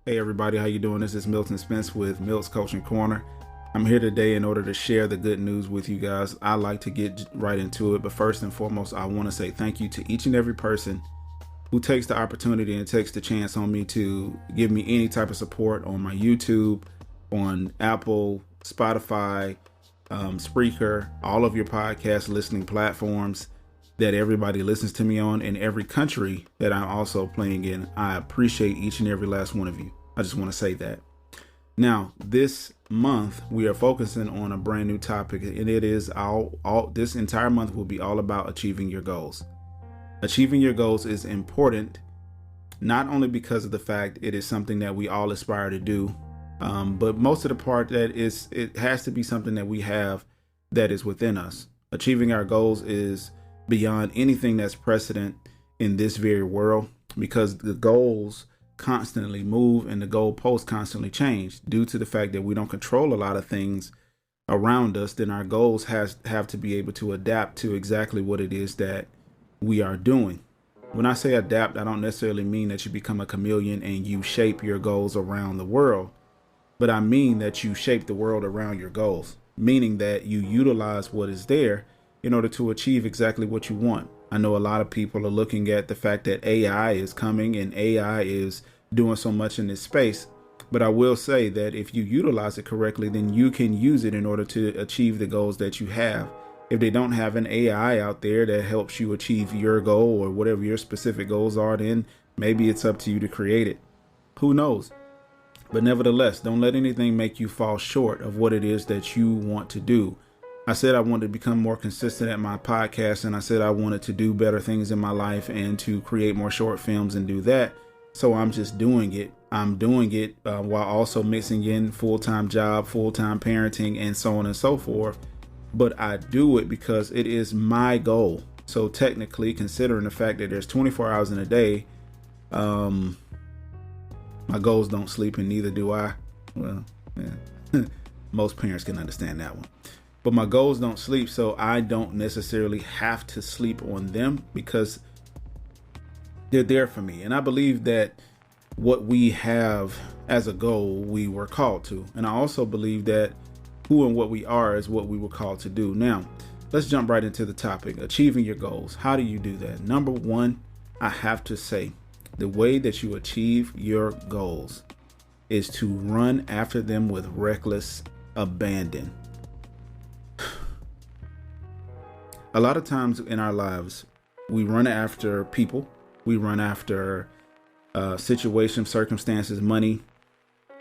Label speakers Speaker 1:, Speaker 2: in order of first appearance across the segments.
Speaker 1: Hey everybody, how you doing? This is Milton Spence with Milt's Coaching Corner. I'm here today in order to share the good news with you guys. I like to get right into it, but first and foremost, I want to say thank you to each and every person who takes the opportunity and takes the chance on me to give me any type of support on my YouTube, on Apple, Spotify, Spreaker, all of your podcast listening platforms that everybody listens to me on in every country that I'm also playing in. I appreciate each and every last one of you. I just want to say that. Now, this month we are focusing on a brand new topic, and it is all this entire month will be all about achieving your goals. Achieving your goals is important, not only because of the fact it is something that we all aspire to do, but most of the part that it has to be something that we have that is within us. Achieving our goals is beyond anything that's precedent in this very world, because the goals constantly move and the goalposts constantly change due to the fact that we don't control a lot of things around us. Then our goals have to be able to adapt to exactly what it is that we are doing. When I say adapt, I don't necessarily mean that you become a chameleon and you shape your goals around the world, but I mean that you shape the world around your goals, meaning that you utilize what is there in order to achieve exactly what you want. I know a lot of people are looking at the fact that AI is coming and AI is doing so much in this space. But I will say that if you utilize it correctly, then you can use it in order to achieve the goals that you have. If they don't have an AI out there that helps you achieve your goal or whatever your specific goals are, then maybe it's up to you to create it. Who knows? But nevertheless, don't let anything make you fall short of what it is that you want to do. I said I wanted to become more consistent at my podcast, and I said I wanted to do better things in my life and to create more short films and do that. So I'm just doing it. I'm doing it while also mixing in full-time job, full-time parenting, and so on and so forth. But I do it because it is my goal. So technically, considering the fact that there's 24 hours in a day, my goals don't sleep, and neither do I. Well, yeah. Most parents can understand that one. But my goals don't sleep, so I don't necessarily have to sleep on them because they're there for me. And I believe that what we have as a goal, we were called to. And I also believe that who and what we are is what we were called to do. Now, let's jump right into the topic, achieving your goals. How do you do that? Number one, I have to say, the way that you achieve your goals is to run after them with reckless abandon. A lot of times in our lives, we run after people, we run after situations, circumstances, money.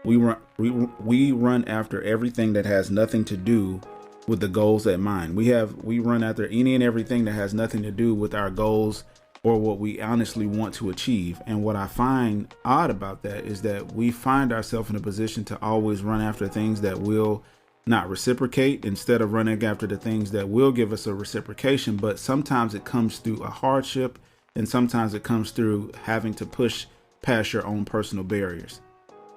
Speaker 1: We run after everything that has nothing to do with the goals at mind. We run after any and everything that has nothing to do with our goals or what we honestly want to achieve. And what I find odd about that is that we find ourselves in a position to always run after things that will not reciprocate instead of running after the things that will give us a reciprocation. But sometimes it comes through a hardship, and sometimes it comes through having to push past your own personal barriers.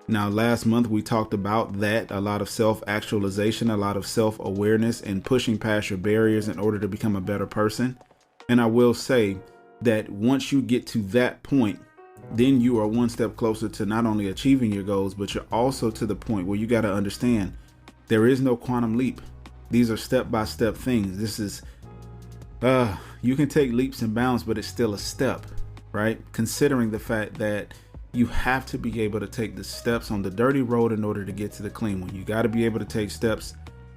Speaker 1: Now, last month we talked about that, a lot of self-actualization, a lot of self-awareness, and pushing past your barriers in order to become a better person. And I will say that once you get to that point, then you are one step closer to not only achieving your goals, but you're also to the point where you got to understand there is no quantum leap. These are step-by-step things. This is, you can take leaps and bounds, but it's still a step, right? Considering the fact that you have to be able to take the steps on the dirty road in order to get to the clean one. You got to be able to take steps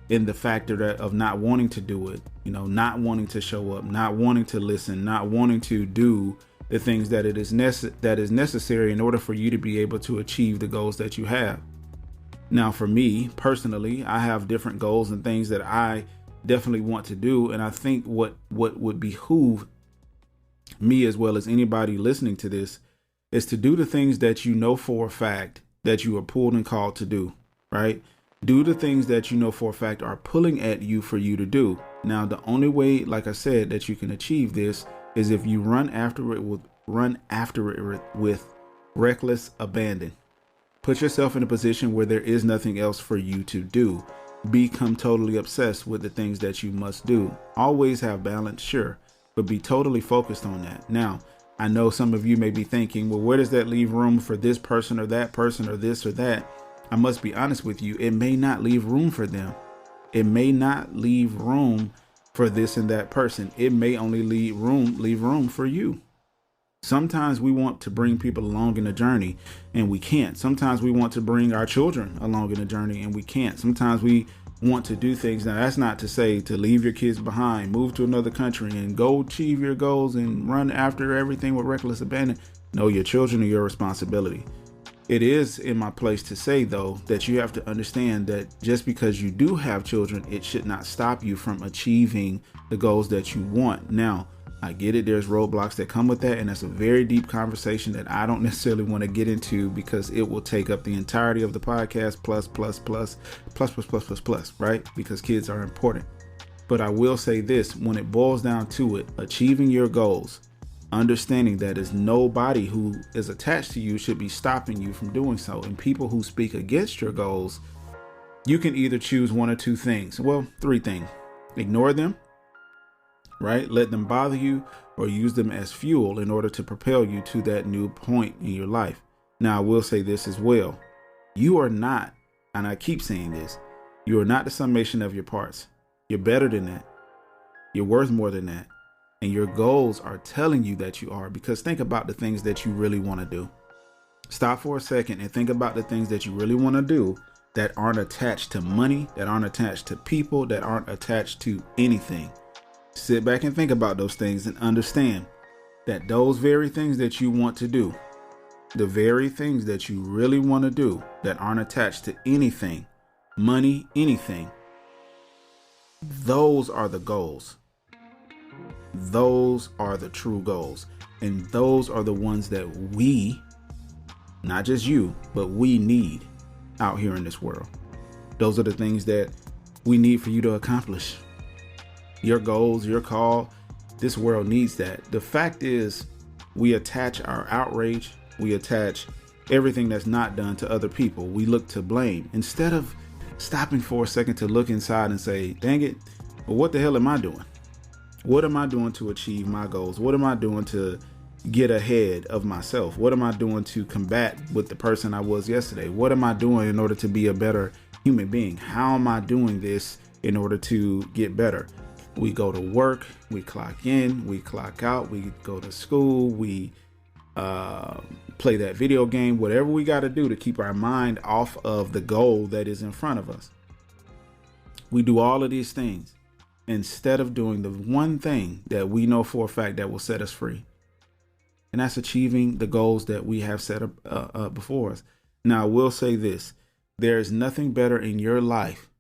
Speaker 1: in the factor of not wanting to do it, not wanting to show up, not wanting to listen, not wanting to do the things that is necessary in order for you to be able to achieve the goals that you have. Now, for me personally, I have different goals and things that I definitely want to do. And I think what would behoove me as well as anybody listening to this is to do the things that you know for a fact that you are pulled and called to do, right? Do the things that you know for a fact are pulling at you for you to do. Now, the only way, like I said, that you can achieve this is if you run after it with reckless abandon. Put yourself in a position where there is nothing else for you to do. Become totally obsessed with the things that you must do. Always have balance, sure, but be totally focused on that. Now, I know some of you may be thinking, well, where does that leave room for this person or that person or this or that? I must be honest with you. It may not leave room for them. It may not leave room for this and that person. It may only leave room for you. Sometimes we want to bring people along in the journey and we can't. Sometimes we want to bring our children along in the journey and we can't. Sometimes we want to do things. Now, that's not to say to leave your kids behind, move to another country and go achieve your goals and run after everything with reckless abandon. No, your children are your responsibility. It is in my place to say, though, that you have to understand that just because you do have children, it should not stop you from achieving the goals that you want. Now, I get it. There's roadblocks that come with that. And that's a very deep conversation that I don't necessarily want to get into because it will take up the entirety of the podcast plus, right? Because kids are important. But I will say this, when it boils down to it, achieving your goals, understanding that is nobody who is attached to you should be stopping you from doing so. And people who speak against your goals, you can either choose one or two things. Well, three things. Ignore them. Right? Let them bother you or use them as fuel in order to propel you to that new point in your life. Now, I will say this as well. You are not, and I keep saying this, you are not the summation of your parts. You're better than that. You're worth more than that. And your goals are telling you that you are, because think about the things that you really want to do. Stop for a second and think about the things that you really want to do that aren't attached to money, that aren't attached to people, that aren't attached to anything. Sit back and think about those things and understand that those very things that you want to do, the very things that you really want to do that aren't attached to anything, money, anything, those are the goals. Those are the true goals. And those are the ones that we, not just you, but we need out here in this world. Those are the things that we need for you to accomplish. Your goals, your call, this world needs that. The fact is, we attach our outrage, we attach everything that's not done to other people. We look to blame instead of stopping for a second to look inside and say, dang it, well, what the hell am I doing? What am I doing to achieve my goals? What am I doing to get ahead of myself? What am I doing to combat with the person I was yesterday? What am I doing in order to be a better human being? How am I doing this in order to get better? We go to work, we clock in, we clock out, we go to school, we play that video game, whatever we got to do to keep our mind off of the goal that is in front of us. We do all of these things instead of doing the one thing that we know for a fact that will set us free. And that's achieving the goals that we have set up before us. Now, I will say this, there is nothing better in your life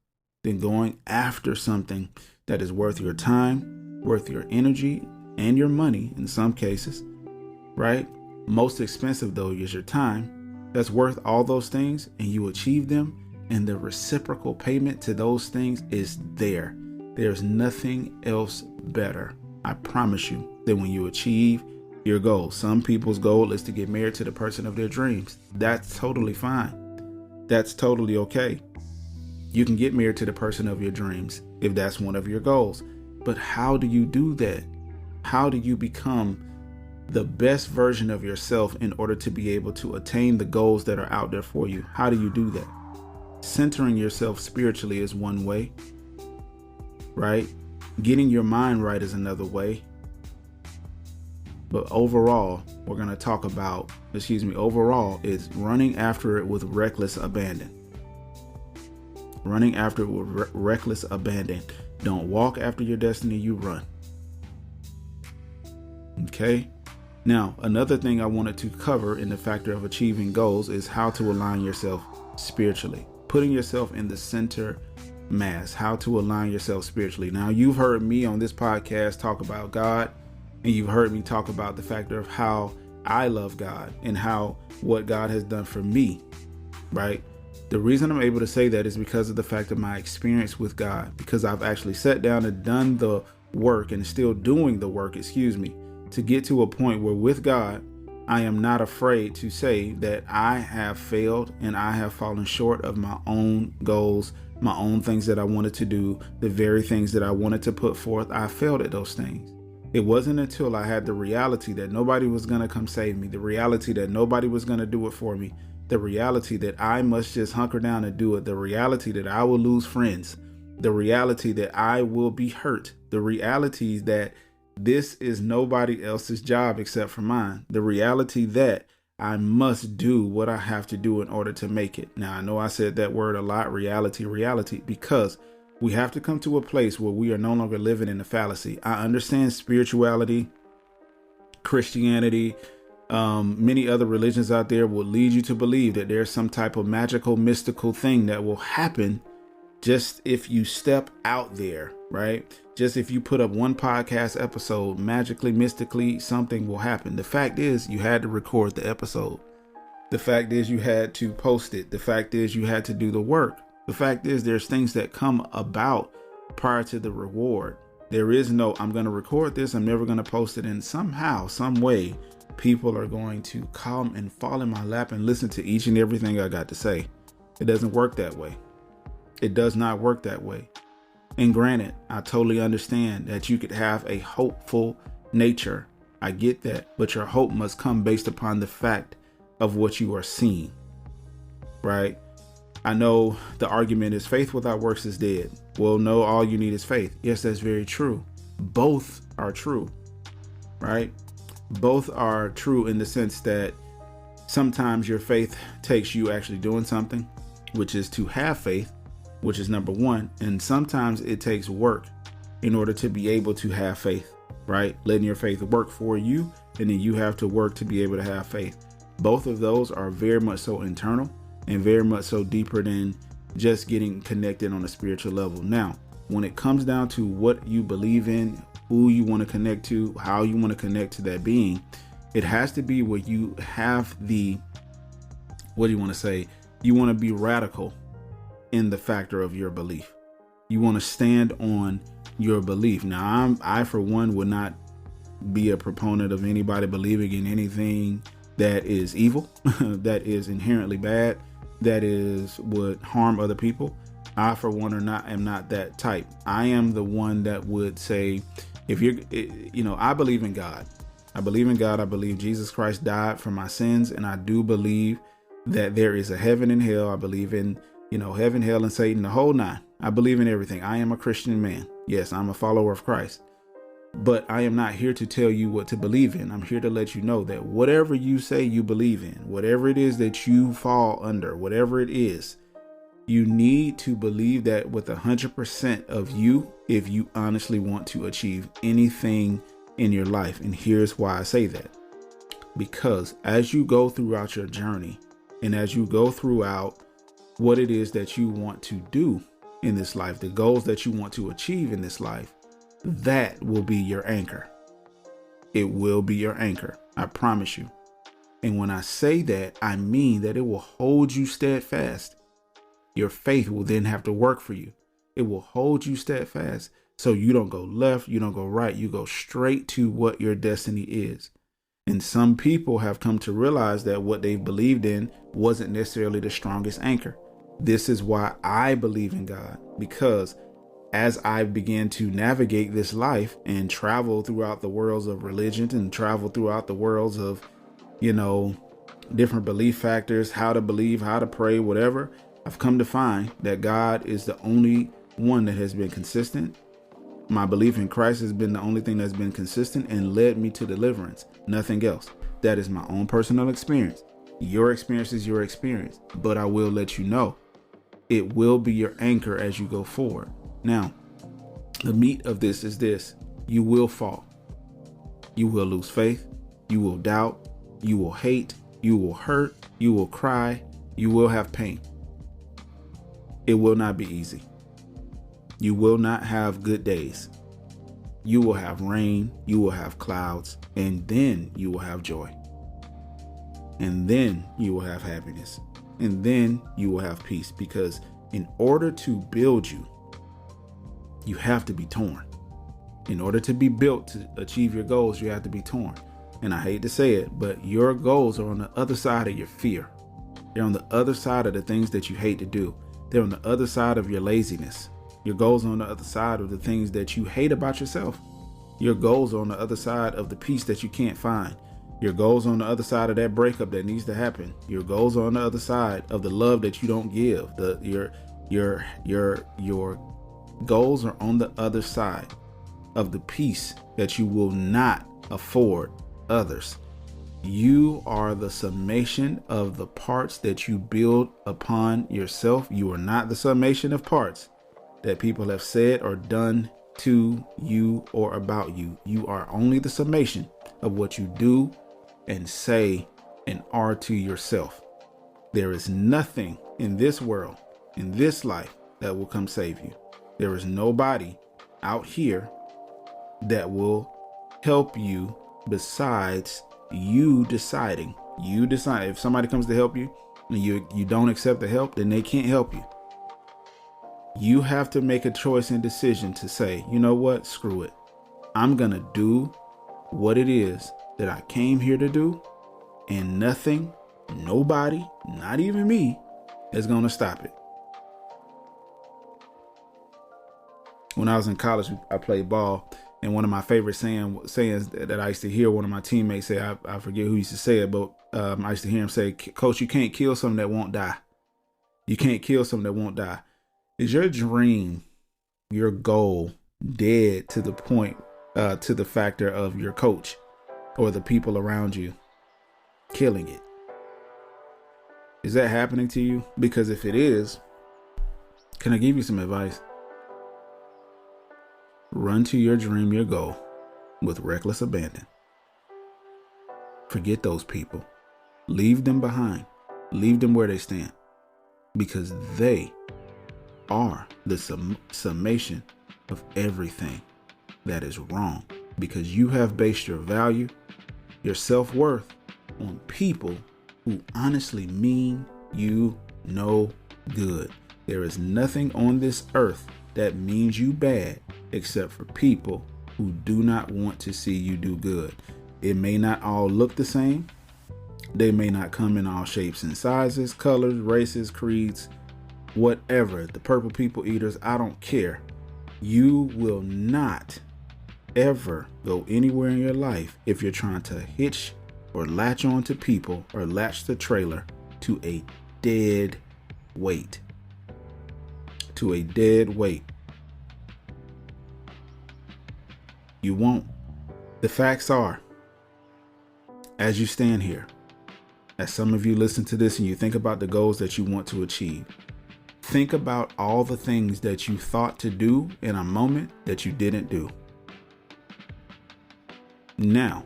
Speaker 1: than going after something that is worth your time, worth your energy, and your money in some cases, right? Most expensive, though, is your time. That's worth all those things, and you achieve them, and the reciprocal payment to those things is there. There's nothing else better, I promise you, than when you achieve your goal. Some people's goal is to get married to the person of their dreams. That's totally fine. That's totally okay. You can get married to the person of your dreams if that's one of your goals. But how do you do that? How do you become the best version of yourself in order to be able to attain the goals that are out there for you? How do you do that? Centering yourself spiritually is one way, right? Getting your mind right is another way. But overall, we're going to talk about, overall is running after it with reckless abandon. Running after it with reckless abandon. Don't walk after your destiny, you run. Okay. Now, another thing I wanted to cover in the factor of achieving goals is how to align yourself spiritually. Putting yourself in the center mass, how to align yourself spiritually. Now, you've heard me on this podcast talk about God, and you've heard me talk about the factor of how I love God and how what God has done for me, right? The reason I'm able to say that is because of the fact of my experience with God, because I've actually sat down and done the work and still doing the work, to get to a point where with God, I am not afraid to say that I have failed and I have fallen short of my own goals, my own things that I wanted to do, the very things that I wanted to put forth. I failed at those things. It wasn't until I had the reality that nobody was going to come save me, the reality that nobody was going to do it for me, the reality that I must just hunker down and do it, the reality that I will lose friends, the reality that I will be hurt, the reality that this is nobody else's job except for mine, the reality that I must do what I have to do in order to make it. Now, I know I said that word a lot, reality, because we have to come to a place where we are no longer living in the fallacy. I understand spirituality, Christianity, many other religions out there will lead you to believe that there's some type of magical, mystical thing that will happen just if you step out there, right? Just if you put up one podcast episode, magically, mystically, something will happen. The fact is, you had to record the episode. The fact is, you had to post it. The fact is, you had to do the work. The fact is, there's things that come about prior to the reward. There is no, I'm going to record this, I'm never going to post it. And somehow, some way, people are going to come and fall in my lap and listen to each and everything I got to say. It doesn't work that way. It does not work that way. And granted, I totally understand that you could have a hopeful nature. I get that. But your hope must come based upon the fact of what you are seeing, right? I know the argument is faith without works is dead. Well, no, all you need is faith. Yes, that's very true. Both are true, right? Both are true in the sense that sometimes your faith takes you actually doing something, which is to have faith, which is number one. And sometimes it takes work in order to be able to have faith, right? Letting your faith work for you, and then you have to work to be able to have faith. Both of those are very much so internal and very much so deeper than just getting connected on a spiritual level. Now, when it comes down to what you believe in, who you want to connect to, how you want to connect to that being, it has to be where you have the, what do you want to say? You want to be radical in the factor of your belief. You want to stand on your belief. Now, I for one would not be a proponent of anybody believing in anything that is evil, that is inherently bad, that would harm other people. I for one am not that type. I am the one that would say, if I believe in God. I believe in God. I believe Jesus Christ died for my sins, and I do believe that there is a heaven and hell. I believe in heaven, hell, and Satan, the whole nine. I believe in everything. I am a Christian man. Yes, I'm a follower of Christ. But I am not here to tell you what to believe in. I'm here to let you know that whatever you say you believe in, whatever it is that you fall under, whatever it is, you need to believe that with 100% of you if you honestly want to achieve anything in your life. And here's why I say that. Because as you go throughout your journey, and as you go throughout what it is that you want to do in this life, the goals that you want to achieve in this life, that will be your anchor. It will be your anchor. I promise you. And when I say that, I mean that it will hold you steadfast. Your faith will then have to work for you. It will hold you steadfast. So you don't go left, you don't go right, you go straight to what your destiny is. And some people have come to realize that what they believed in wasn't necessarily the strongest anchor. This is why I believe in God, because as I began to navigate this life and travel throughout the worlds of religion and travel throughout the worlds of, different belief factors, how to believe, how to pray, whatever, I've come to find that God is the only one that has been consistent. My belief in Christ has been the only thing that's been consistent and led me to deliverance. Nothing else. That is my own personal experience. Your experience is your experience, but I will let you know it will be your anchor as you go forward. Now, the meat of this is this. You will fall. You will lose faith. You will doubt. You will hate. You will hurt. You will cry. You will have pain. It will not be easy. You will not have good days. You will have rain. You will have clouds. And then you will have joy. And then you will have happiness. And then you will have peace. Because in order to build you, you have to be torn. In order to be built to achieve your goals, you have to be torn. And I hate to say it, but your goals are on the other side of your fear. They're on the other side of the things that you hate to do. They're on the other side of your laziness. Your goals are on the other side of the things that you hate about yourself. Your goals are on the other side of the peace that you can't find. Your goals are on the other side of that breakup that needs to happen. Your goals are on the other side of the love that you don't give. Your goals are on the other side of the peace that you will not afford others. You are the summation of the parts that you build upon yourself. You are not the summation of parts that people have said or done to you or about you. You are only the summation of what you do and say and are to yourself. There is nothing in this world, in this life, that will come save you. There is nobody out here that will help you besides you deciding. You decide. If somebody comes to help you and you don't accept the help, then they can't help you. You have to make a choice and decision to say, you know what, screw it. I'm going to do what it is that I came here to do, and nothing, nobody, not even me, is going to stop it. When I was in college, I played ball, and one of my favorite sayings that I used to hear one of my teammates say, I forget who used to say it, but I used to hear him say, Coach, you can't kill something that won't die. You can't kill something that won't die. Is your dream, your goal, dead to the point, to the factor of your coach or the people around you killing it? Is that happening to you? Because if it is, can I give you some advice? Run to your dream, your goal, with reckless abandon. Forget those people. Leave them behind. Leave them where they stand. Because they are the summation of everything that is wrong. Because you have based your value, your self-worth on people who honestly mean you no good. There is nothing on this earth that means you bad except for people who do not want to see you do good. It may not all look the same. They may not come in all shapes and sizes, colors, races, creeds, whatever. The purple people eaters, I don't care. You will not ever go anywhere in your life if you're trying to hitch or latch on to people or latch the trailer to a dead weight. To a dead weight. You won't. The facts are, as you stand here, as some of you listen to this and you think about the goals that you want to achieve, think about all the things that you thought to do in a moment that you didn't do. Now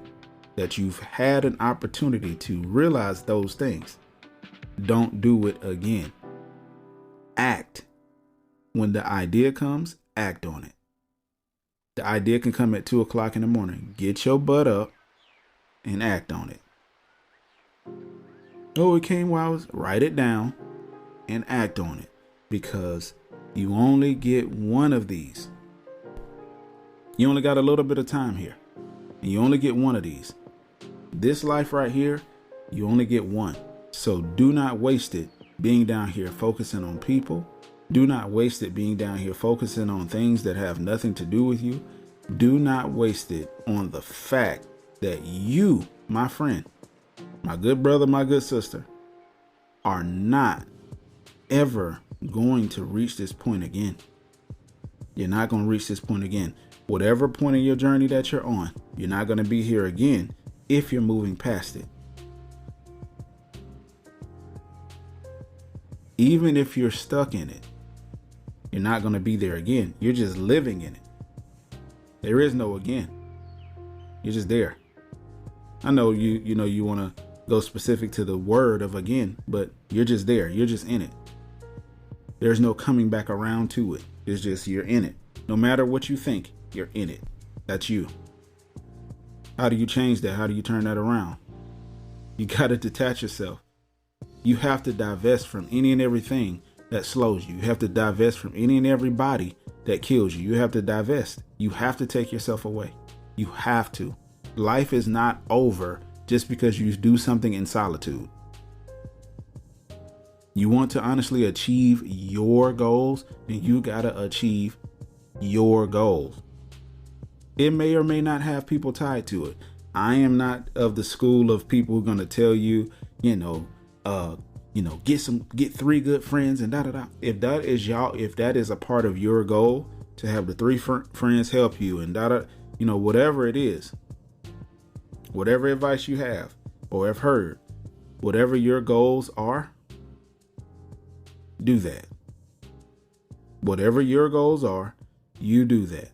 Speaker 1: that you've had an opportunity to realize those things, don't do it again. Act. When the idea comes, act on it. The idea can come at 2:00 in the morning. Get your butt up and act on it. Oh, it came while I was, write it down and act on it, because you only get one of these. You only got a little bit of time here, and you only get one of these. This life right here, you only get one. So do not waste it being down here focusing on people. Do not waste it being down here focusing on things that have nothing to do with you. Do not waste it on the fact that you, my friend, my good brother, my good sister, are not ever going to reach this point again. You're not going to reach this point again. Whatever point in your journey that you're on, you're not going to be here again if you're moving past it. Even if you're stuck in it, you're not going to be there again. You're just living in it. There is no again. You're just there. I know you want to go specific to the word of again, but you're just there. You're just in it. There's no coming back around to it. It's just you're in it. No matter what you think, you're in it. That's you. How do you change that? How do you turn that around? You got to detach yourself. You have to divest from any and everything that slows you. You have to divest from any and everybody that kills you. You have to divest. You have to take yourself away. You have to. Life is not over just because you do something in solitude. You want to honestly achieve your goals, then you got to achieve your goals. It may or may not have people tied to it. I am not of the school of people who are going to tell you, get 3 good friends and da da da. If that is a part of your goal to have the 3 friends help you and da da, whatever it is, whatever advice you have or have heard, whatever your goals are, do that. Whatever your goals are, you do that.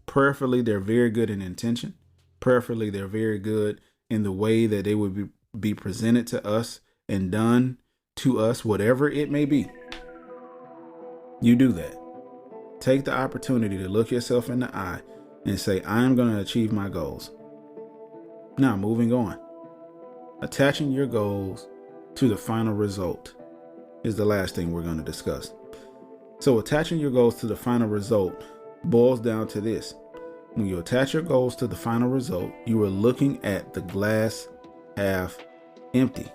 Speaker 1: Prayerfully, they're very good in intention. Prayerfully, they're very good in the way that they would be presented to us and done to us, whatever it may be. You do that. Take the opportunity to look yourself in the eye and say, I am going to achieve my goals. Now, moving on. Attaching your goals to the final result is the last thing we're going to discuss. So attaching your goals to the final result boils down to this. When you attach your goals to the final result, you are looking at the glass half empty,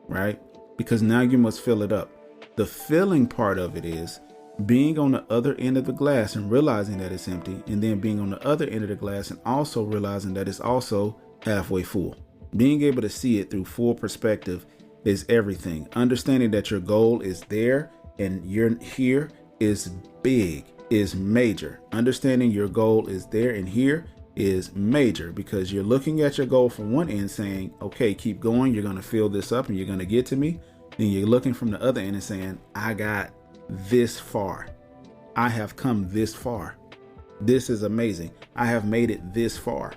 Speaker 1: right? Because now you must fill it up. The filling part of it is being on the other end of the glass and realizing that it's empty, and then being on the other end of the glass and also realizing that it's also halfway full. Being able to see it through full perspective is everything. Understanding that your goal is there and you're here is big, is major. Understanding your goal is there and here is major, because you're looking at your goal from one end saying, okay, keep going. You're going to fill this up and you're going to get to me. Then you're looking from the other end and saying, I got this far. I have come this far. This is amazing. I have made it this far.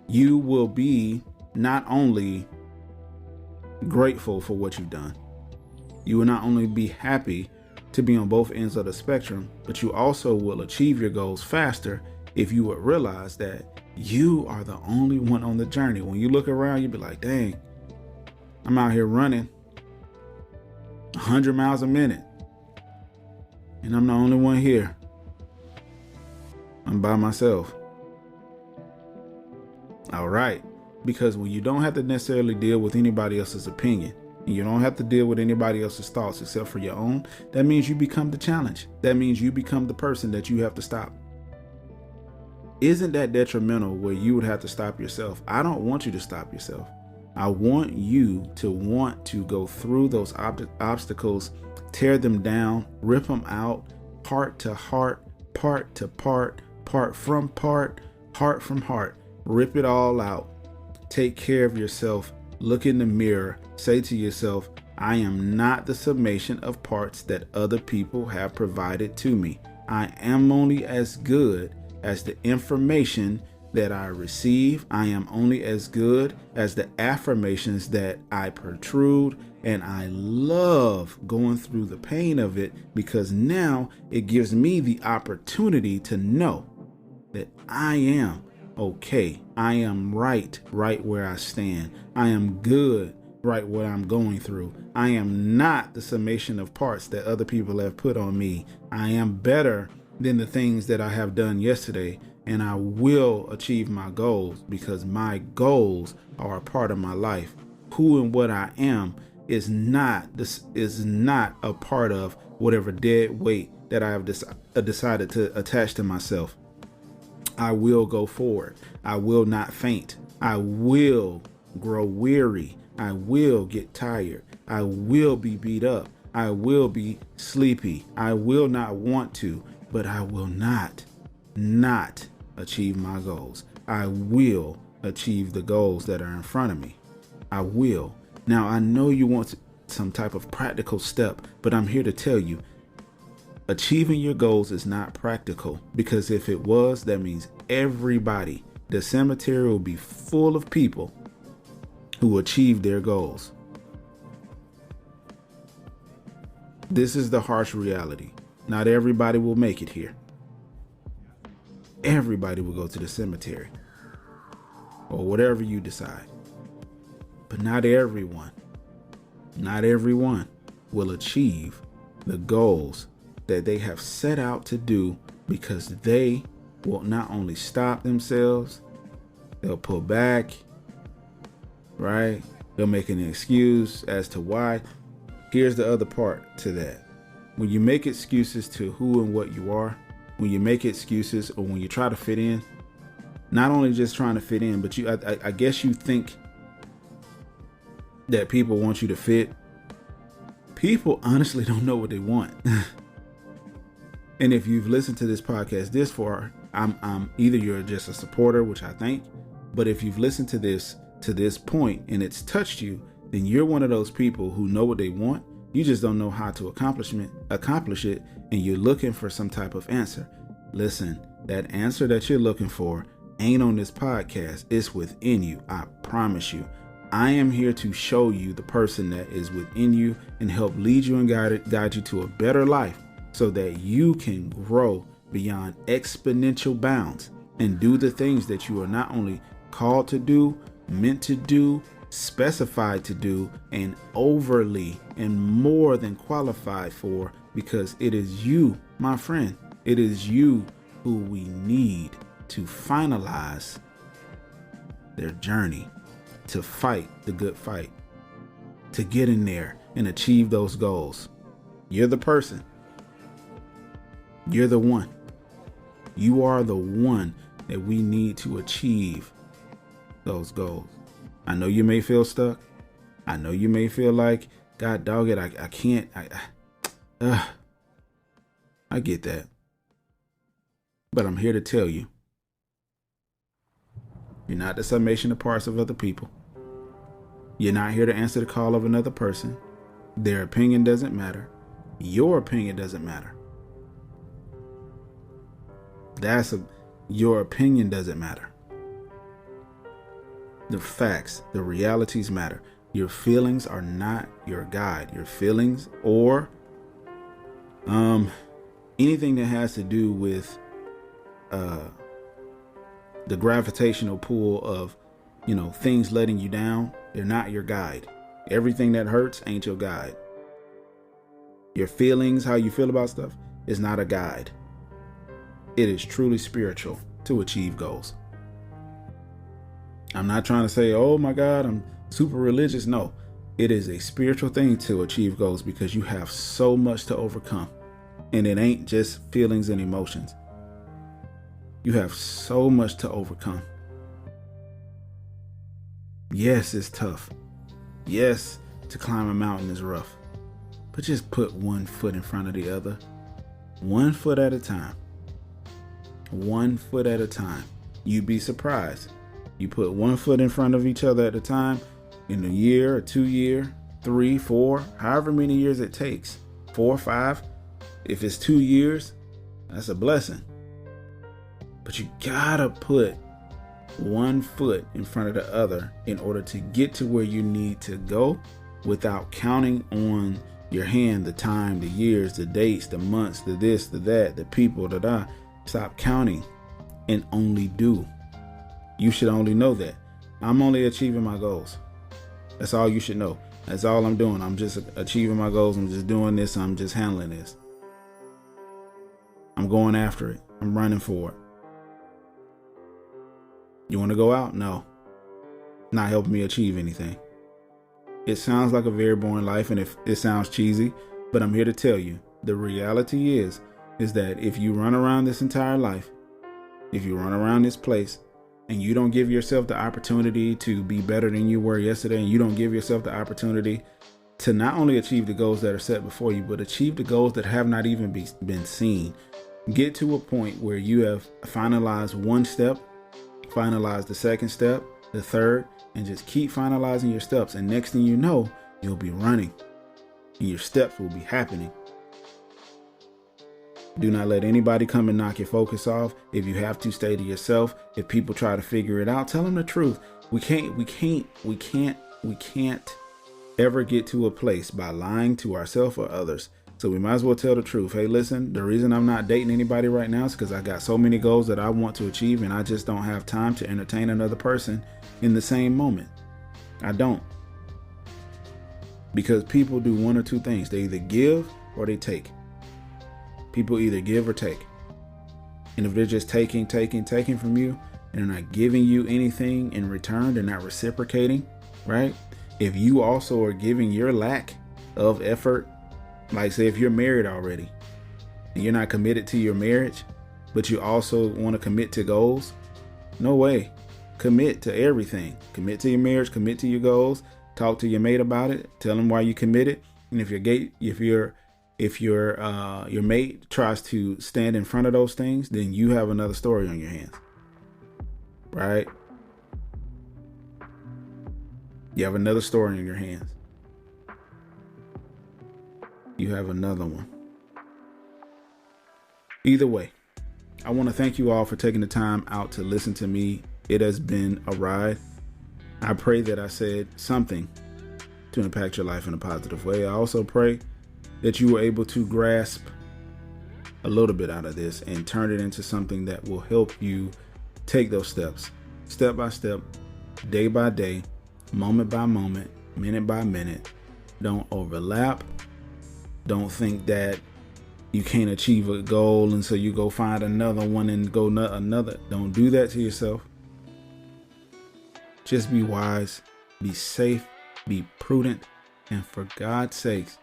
Speaker 1: You will be not only grateful for what you've done, you will not only be happy to be on both ends of the spectrum, but you also will achieve your goals faster if you would realize that you are the only one on the journey. When you look around, you'll be like, dang, I'm out here running 100 miles a minute, and I'm the only one here. I'm by myself. All right. Because when you don't have to necessarily deal with anybody else's opinion, and you don't have to deal with anybody else's thoughts except for your own, that means you become the challenge. That means you become the person that you have to stop. Isn't that detrimental where you would have to stop yourself? I don't want you to stop yourself. I want you to want to go through those obstacles, tear them down, rip them out, heart to heart, part to part, part from part, heart from heart. Rip it all out. Take care of yourself. Look in the mirror. Say to yourself, I am not the summation of parts that other people have provided to me. I am only as good as the information that I receive. I am only as good as the affirmations that I protrude. And I love going through the pain of it, because now it gives me the opportunity to know that I am okay. I am right where I stand. I am good right what I'm going through. I am not the summation of parts that other people have put on me. I am better than the things that I have done yesterday, and I will achieve my goals, because my goals are a part of my life. Who and what I am is not a part of whatever dead weight that I have decided to attach to myself. I will go forward. I will not faint. I will grow weary. I will get tired. I will be beat up. I will be sleepy. I will not want to, but I will not achieve my goals. I will achieve the goals that are in front of me. I will. Now, I know you want some type of practical step, but I'm here to tell you, achieving your goals is not practical, because if it was, that means the cemetery will be full of people who achieve their goals. This is the harsh reality. Not everybody will make it here. Everybody will go to the cemetery or whatever you decide. But not everyone will achieve the goals that they have set out to do, because they will not only stop themselves, they'll pull back, right? They'll make an excuse as to why. Here's the other part to that. When you make excuses to who and what you are, when you make excuses or when you try to fit in, not only just trying to fit in, but I guess you think that people want you to fit. People honestly don't know what they want. And if you've listened to this podcast this far, I'm either you're just a supporter, which I thank, but if you've listened to this point and it's touched you, then you're one of those people who know what they want. You just don't know how to accomplish it, and you're looking for some type of answer. Listen, that answer that you're looking for ain't on this podcast. It's within you. I promise you. I am here to show you the person that is within you and help lead you and guide you to a better life so that you can grow beyond exponential bounds and do the things that you are not only called to do, meant to do, specified to do, and overly and more than qualified for, because it is you, my friend. It is you who we need to finalize their journey, to fight the good fight, to get in there and achieve those goals. You're the person. You're the one. You are the one that we need to achieve those goals. I know you may feel stuck. I know you may feel like, God dog it, I can't. I get that. But I'm here to tell you, you're not the summation of parts of other people. You're not here to answer the call of another person. Their opinion doesn't matter. Your opinion doesn't matter. Your opinion doesn't matter. The facts, the realities matter. Your feelings are not your guide. Your feelings or anything that has to do with the gravitational pull of, things letting you down, they're not your guide. Everything that hurts ain't your guide. Your feelings, how you feel about stuff, is not a guide. It is truly spiritual to achieve goals. I'm not trying to say, oh my God, I'm super religious. No, it is a spiritual thing to achieve goals because you have so much to overcome. And it ain't just feelings and emotions. You have so much to overcome. Yes, it's tough. Yes, to climb a mountain is rough. But just put one foot in front of the other. 1 foot at a time. 1 foot at a time. You'd be surprised. You put 1 foot in front of each other at a time in a year, or 2 year, 3, 4, however many years it takes. 4, 5. If it's 2 years, that's a blessing. But you gotta put 1 foot in front of the other in order to get to where you need to go without counting on your hand, the time, the years, the dates, the months, the this, the that, the people, that. Stop counting and only do. You should only know that I'm only achieving my goals. That's all you should know. That's all I'm doing. I'm just achieving my goals. I'm just doing this. I'm just handling this. I'm going after it. I'm running for it. You want to go out? No. Not helping me achieve anything. It sounds like a very boring life, and if it sounds cheesy, but I'm here to tell you, the reality is that if you run around this entire life, if you run around this place, and you don't give yourself the opportunity to be better than you were yesterday, and you don't give yourself the opportunity to not only achieve the goals that are set before you, but achieve the goals that have not even been seen. Get to a point where you have finalized one step, finalize the second step, the third, and just keep finalizing your steps. And next thing you know, you'll be running and your steps will be happening. Do not let anybody come and knock your focus off. If you have to, stay to yourself. If people try to figure it out, tell them the truth. We can't ever get to a place by lying to ourselves or others. So we might as well tell the truth. Hey, listen, the reason I'm not dating anybody right now is because I got so many goals that I want to achieve, and I just don't have time to entertain another person in the same moment. I don't. Because people do one or two things. They either give or they take. People either give or take. And if they're just taking from you, and they're not giving you anything in return, they're not reciprocating, right? If you also are giving your lack of effort, like say if you're married already and you're not committed to your marriage, but you also want to commit to goals? No way. Commit to everything. Commit to your marriage, commit to your goals, talk to your mate about it, tell them why you committed. And if your mate tries to stand in front of those things, then you have another story on your hands. Right? You have another story in your hands. You have another one. Either way, I want to thank you all for taking the time out to listen to me. It has been a ride. I pray that I said something to impact your life in a positive way. I also pray that you were able to grasp a little bit out of this and turn it into something that will help you take those steps, step by step, day by day, moment by moment, minute by minute. Don't overlap. Don't think that you can't achieve a goal and so you go find another one and go another. Don't do that to yourself. Just be wise, be safe, be prudent, and for God's sakes,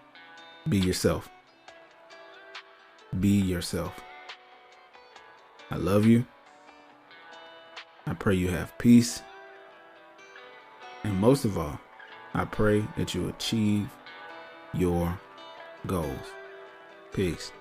Speaker 1: be yourself. Be yourself. I love you. I pray you have peace. And most of all, I pray that you achieve your goals. Peace.